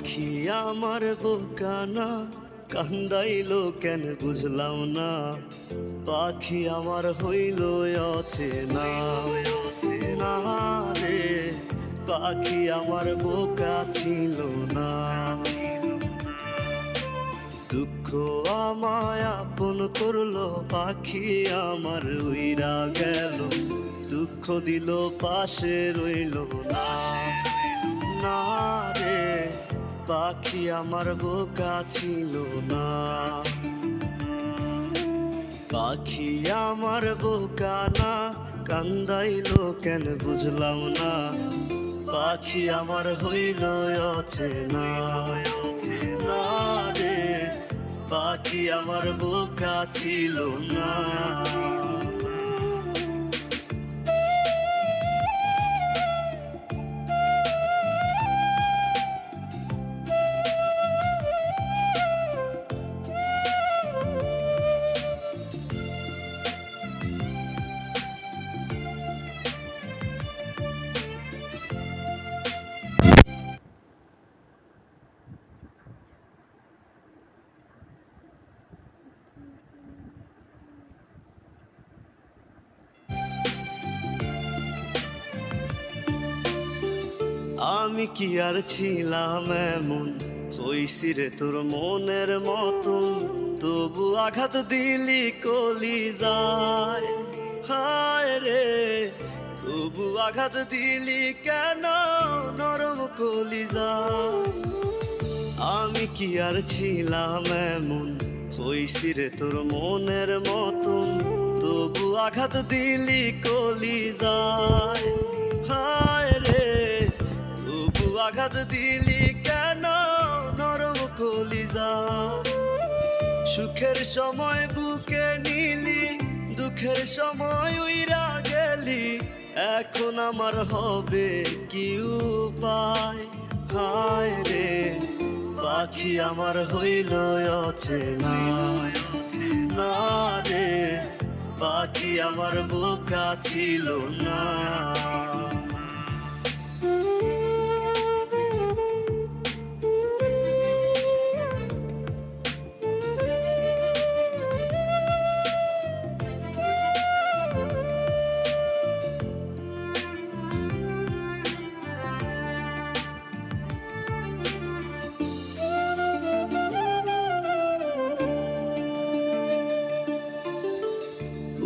পাখি আমার বোকানা কান্দাইলো কেন বুঝলাম না। পাখি আমার হইল অচেনা না রে, পাখি আমার বোকা ছিল না। দুঃখ আমায় আপন করলো, পাখি আমার উইরা গেল। দুঃখ দিল পাশে রইল না না রে, পাখি আমার বোকা ছিল না। পাখি আমার বোকা না কান্দাইলো কেন বুঝলাম না। পাখি আমার হইল অচেনা না রে, পাখি আমার বোকা ছিল না। আমি কি আর ছিলাম এমন, হইছি রে তোর মনের মতন। তবু আঘাত দিলি কলি যায়, হায় রে। তবু আঘাত দিলি কেন নরম কলি যায়। আমি কি আর ছিলাম এমন, হইছি রে তোর মনের মতন। তবু আঘাত দিলি কলি যায়, হায় রে। তবু আঘাত দিলি কেন নরম কলিজা। সুখের সময় বুকে নিলি, দুঃখের সময় উইরা গেলি। এখন আমার হবে কি উপায়, হায় রে। পাখি আমার হইল অচেনা না রে, পাখি আমার বোকা ছিল না।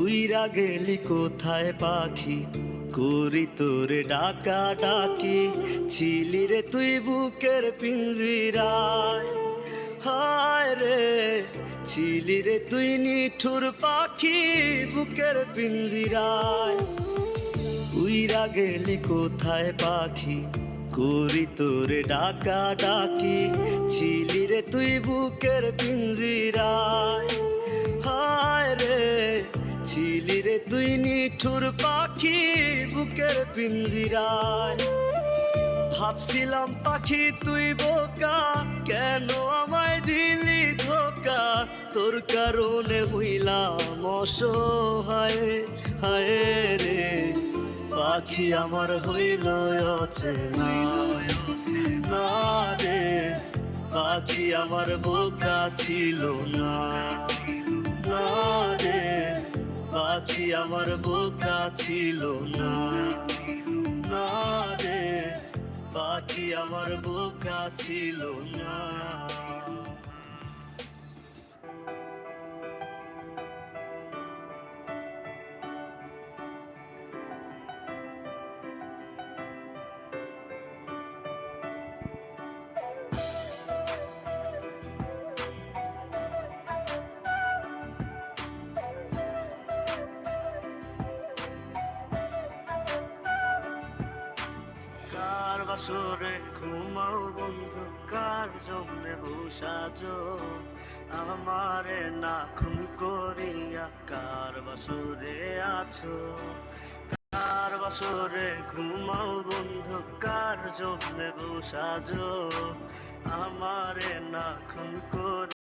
উইরা গেলি কোথায় পাখি, করি তোরে ডাকা ডাকি। ছিলি রে তুই বুকের পিঞ্জিরায়, হায় রে। ছিলি রে তুই নিঠুর পাখি বুকের পিঞ্জিরায়। উইরা গেলি কোথায় পাখি, করি তোরে ডাকা ডাকি। ছিলি রে তুই বুকের পিঞ্জিরায়, হায় রে। ছিলি রে তুই নিঠুর পাখি বুকের পিঞ্জিরায়। ভাবছিলাম পাখি তুই বোকা, কেন আমায় দিলি ধোকা। তোর কারণে হইলাম অসহায়, হায় রে। পাখি আমার হইল অচেনা না রে, পাখি আমার বোকা ছিল না না রে, পাখি আমার বোকা ছিল না না রে, পাখি আমার বোকা ছিল না। কার বাসরে ঘুমাও বন্ধু, কার জন্যে বসাজো আমারে না খুন করিয়া। কার বাসরে আছো, কার বাসরে ঘুমাও বন্ধু, কার জন্যে বসাজো আমারে না খুন করিয়া।